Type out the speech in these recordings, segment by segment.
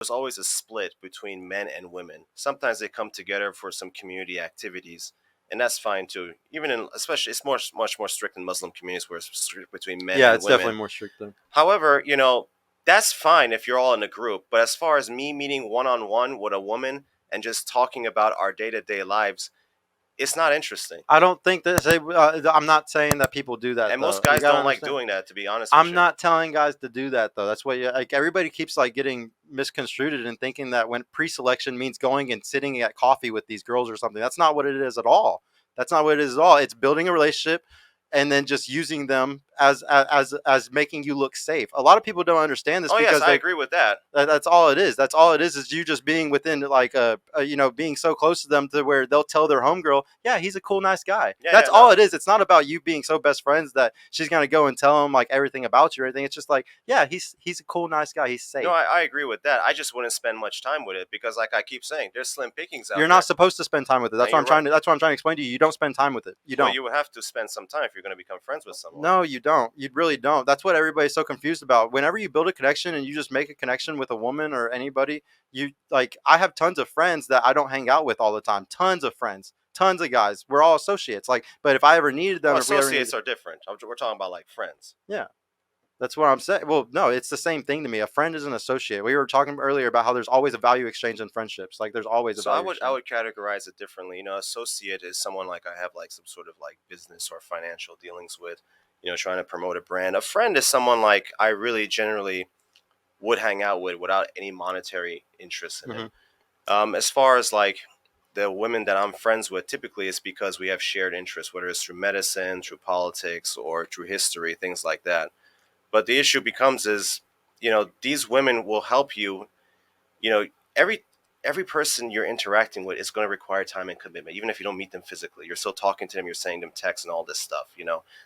there's always a split between men and women. Sometimes they come together for some community activities, and that's fine too. Even in, especially, it's much more strict in Muslim communities where it's strict between men Yeah, and it's women. definitely more strict there. However, that's fine if you're all in a group. But as far as me meeting one on one with a woman and just talking about our day to day lives, it's not interesting. I don't think that I'm not saying that people do that And most though. You guys gotta don't like understand. doing that, to be honest with I'm you. not telling guys to do that though. That's what like everybody keeps like getting misconstrued and thinking that when pre-selection means going and sitting at coffee with these girls or something. That's not what it is at all. That's not what it is at all. It's building a relationship and then just using them as making you look safe. A lot of people don't understand this Oh yes, because I they agree with that. that's all it is. That's all it is you just being within like being so close to them to where they'll tell their homegirl, yeah, he's a cool, nice guy. Yeah, That's yeah, all no. it is. It's not about you being so best friends that she's gonna go and tell him like everything about you or anything. It's just like, yeah, he's a cool, nice guy. He's No, safe. I agree with that. I just wouldn't spend much time with it because, like I keep saying, there's slim pickings You're out not there. supposed to spend time with it. And That's what you're I'm right. trying to. That's what I'm trying to explain to you. You don't spend time with it. You Well, don't. you would have to spend some time if you're going to become friends with someone. No, you don't. You really don't. That's what everybody's so confused about. Whenever you build a connection and you just make a connection with a woman or anybody, you like I have tons of friends that I don't hang out with all the time. Tons of friends. Tons of guys. We're all associates. Like, but if I ever needed them, Well, if we ever needed, associates are different. We're talking about like friends. yeah, that's what I'm saying. Well, no, it's the same thing to me. A friend is an associate. We were talking earlier about how there's always a value exchange in friendships. Like, there's always a So I value would I exchange. would categorize it differently. Associate is someone like I have like some sort of like business or financial dealings with. Trying to promote a brand. A friend is someone like I really generally would hang out with without any monetary interest in it. Hmm. As far as like the women that I'm friends with, typically it's because we have shared interests, whether it's through medicine, through politics, or through history, things like that. But the issue becomes is, these women will help you. You know, every every person you're interacting with is going to require time and commitment, even if you don't meet them physically. You're still talking to them, you're sending them texts and all this stuff.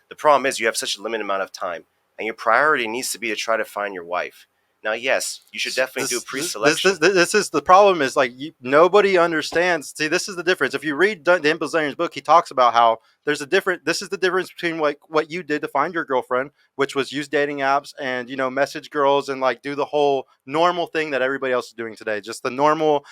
The problem is you have such a limited amount of time, and your priority needs to be to try to find your wife. Now, yes, you should definitely do pre-selection. This is the problem is like nobody understands. See, this is the difference. If you read Dan Bilzerian's book, he talks about how there's a different. This is the difference between like what you did to find your girlfriend, which was use dating apps and message girls and like do the whole normal thing that everybody else is doing today. Just the normal.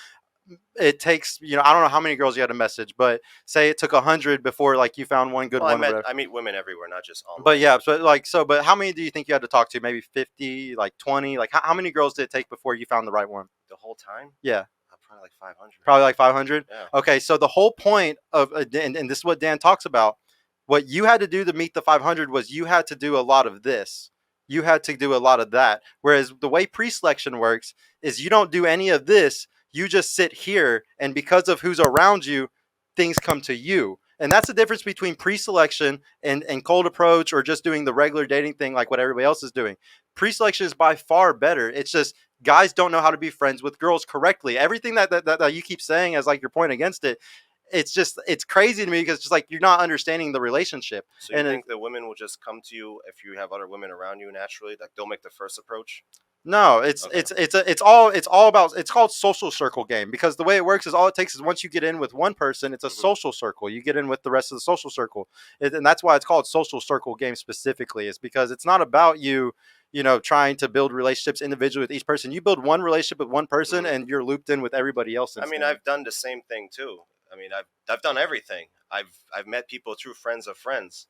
It takes I don't know how many girls you had to message, but say it took 100 before like you found one good Well, I one or met whatever. I meet women everywhere, not just But online. yeah, but how many do you think you had to talk to? Maybe 50, like 20, like how many girls did it take before you found the right one? The whole time, Yeah, probably like 500. probably like 500. Yeah. Okay, so the whole point of and this is what Dan talks about. What you had to do to meet the 500 was you had to do a lot of this. You had to do a lot of that. Whereas the way pre-selection works is you don't do any of this. You just sit here, and because of who's around you, things come to you. And that's the difference between pre-selection and cold approach or just doing the regular dating thing like what everybody else is doing. Pre-selection is by far better. It's just guys don't know how to be friends with girls correctly. Everything that you keep saying as like your point against it, it's crazy to me because it's just like you're not understanding the relationship. So you And think the women will just come to you if you have other women around you naturally? Like they'll make the first approach? no, Okay. it's all about it's called social circle game because the way it works is all it takes is once you get in with one person, it's a Hmm. social circle. You get in with the rest of the social circle, and that's why it's called social circle game specifically. Is because it's not about trying to build relationships individually with each person. You build one relationship with one person, Hmm. and you're looped in with everybody else I mean, instantly. I've done the same thing too. I mean, I've done everything. I've met people through friends of friends.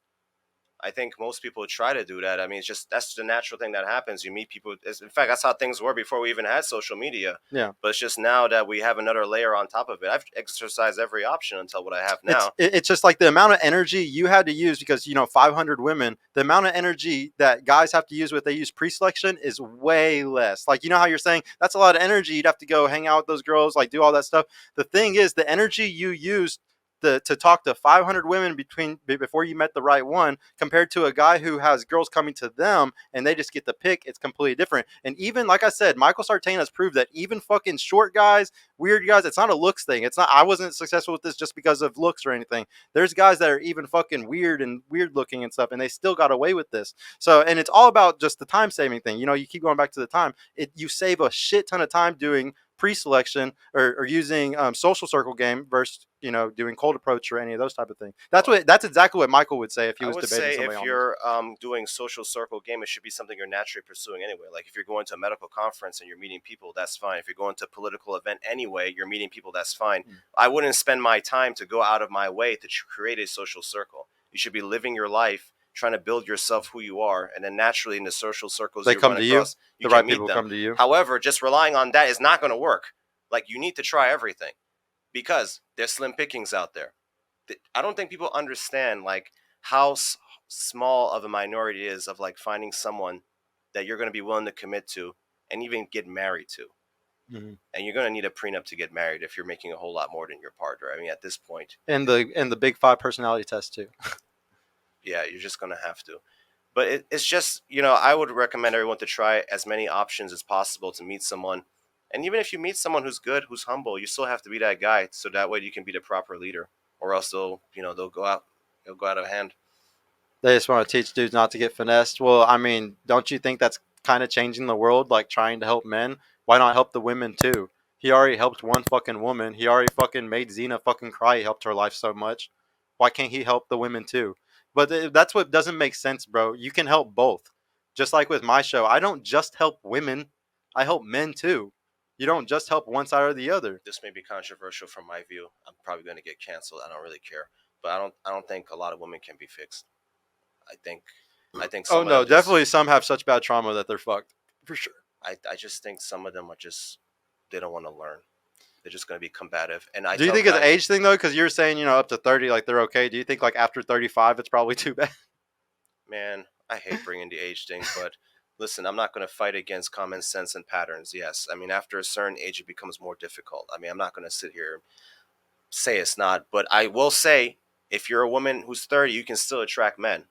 I think most people try to do that. I mean, that's the natural thing that happens. You meet people. In fact, that's how things were before we even had social media. Yeah. But it's just now that we have another layer on top of it. I've exercised every option until what I have now. It's just like the amount of energy you had to use because 500 women, the amount of energy that guys have to use with they use pre-selection is way less. Like how you're saying that's a lot of energy. You'd have to go hang out with those girls, like do all that stuff. The thing is, the energy you used to talk to 500 women before you met the right one compared to a guy who has girls coming to them and they just get the pick, it's completely different. And even like I said, Michael Sartain has proved that even fucking short guys, weird guys, it's not a looks thing. It's not, I wasn't successful with this just because of looks or anything. There's guys that are even fucking weird looking and stuff and they still got away with this. So, and it's all about just the time saving thing. You keep going back to the time. You save a shit ton of time doing pre-selection or using social circle game versus doing cold approach or any of those type of things. Well, That's exactly what Michael would say if he I was would debating say somebody if on this. you're doing social circle game, it should be something you're naturally pursuing anyway. Like if you're going to a medical conference and you're meeting people, that's fine. If you're going to a political event anyway, you're meeting people, that's fine. Mm. I wouldn't spend my time to go out of my way to create a social circle. You should be living your life, trying to build yourself who you are, and then naturally in the social circles They you come run to you. across, you The can right meet people them. come to you. However, just relying on that is not going to work. Like you need to try everything because there's slim pickings out there. I don't think people understand like how small of a minority it is of like finding someone that you're going to be willing to commit to and even get married to. Mm-hmm. And you're going to need a prenup to get married if you're making a whole lot more than your partner. I mean, at this point, And the big five personality test too. yeah, you're just going to have to. But it's just, I would recommend everyone to try as many options as possible to meet someone. And even if you meet someone who's good, who's humble, you still have to be that guy so that way you can be the proper leader, or else they'll go out of hand. They just want to teach dudes not to get finessed. Well, I mean, don't you think that's kind of changing the world? Like trying to help men. Why not help the women too? He already helped one fucking woman. He already fucking made Xena fucking cry. He helped her life so much. Why can't he help the women too? But that's what doesn't make sense, bro. You can help both. Just like with my show, I don't just help women. I help men too. You don't just help one side or the other. This may be controversial from my view. I'm probably going to get canceled. I don't really care, but I don't think a lot of women can be fixed. I think I think Oh some of no, them just definitely some have such bad trauma that they're fucked. For sure. I just think some of them are just they don't want to learn. They're just going to be combative. And I Do you tell think it's an guys, age thing though? Because you're saying up to 30, like they're okay. Do you think like after 35, it's probably too bad? man, I hate bringing the age thing, but listen, I'm not going to fight against common sense and patterns. Yes, I mean after a certain age it becomes more difficult. I mean I'm not going to sit here and say it's not, but I will say if you're a woman who's 30, you can still attract men.